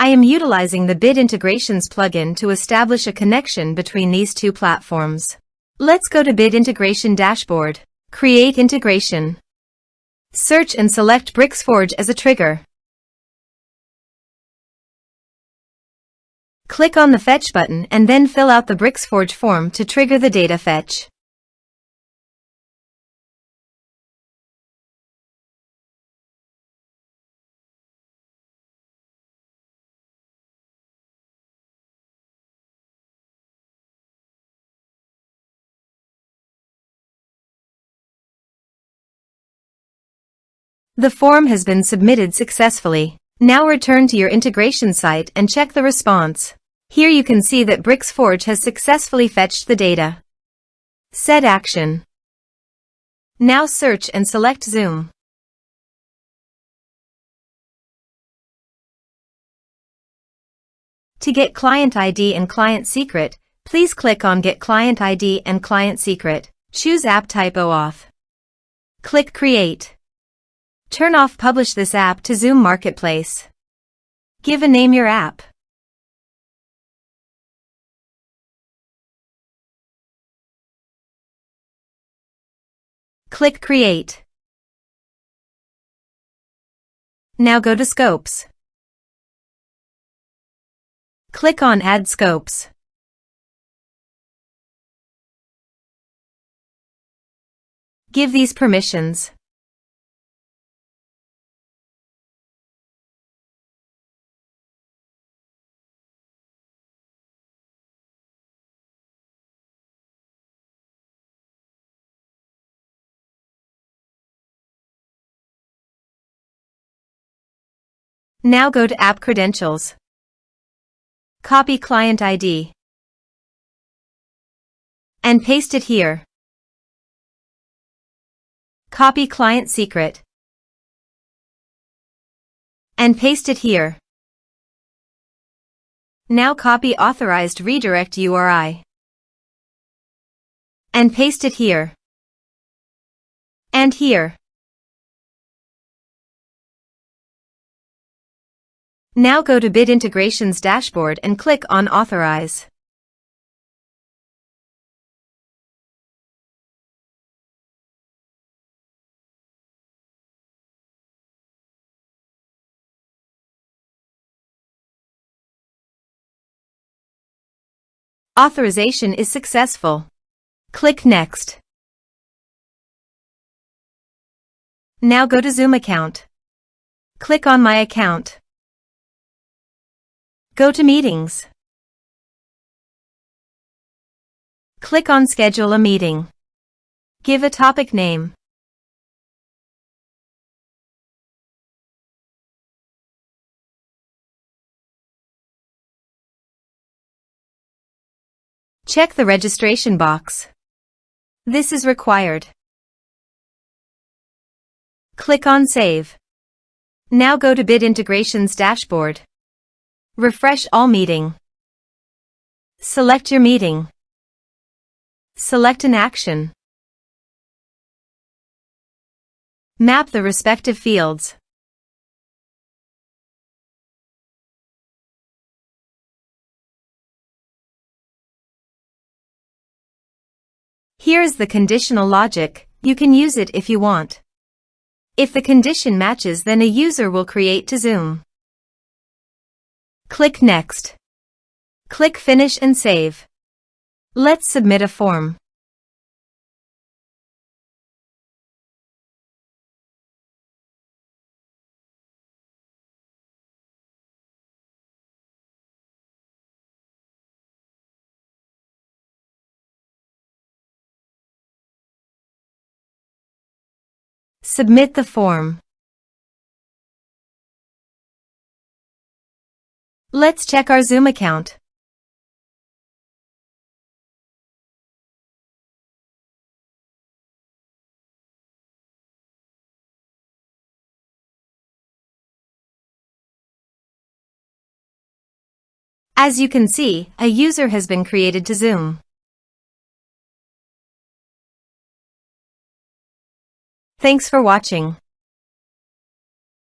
I am utilizing the Bit Integrations plugin to establish a connection between these two platforms. Let's go to Bit Integration Dashboard. Create integration. Search and select Bricksforge as a trigger. Click on the Fetch button and then fill out the Bricksforge form to trigger the data fetch. The form has been submitted successfully. Now return to your integration site and check the response. Here you can see that Bricksforge has successfully fetched the data. Set action. Now search and select Zoom. To get client ID and client secret, please click on Get Client ID and Client Secret. Choose App Type OAuth. Click Create. Turn off Publish this app to Zoom Marketplace. Give a name your app. Click Create. Now go to Scopes. Click on Add Scopes. Give these permissions. Now go to App Credentials. Copy Client ID and paste it here. Copy Client Secret and paste it here. Now copy Authorized Redirect URI and paste it here and here. Now go to Bit Integrations Dashboard and click on Authorize. Authorization is successful. Click Next. Now go to Zoom account. Click on My Account. Go to Meetings. Click on Schedule a meeting. Give a topic name. Check the registration box. This is required. Click on Save. Now go to Bit Integrations Dashboard. Refresh all meeting. Select your meeting. Select an action. Map the respective fields. Here is the conditional logic. You can use it if you want. If the condition matches, then a user will create to Zoom. Click Next. Click Finish and Save. Let's submit a form. Submit the form. Let's check our Zoom account. As you can see, a user has been created to Zoom. Thanks for watching.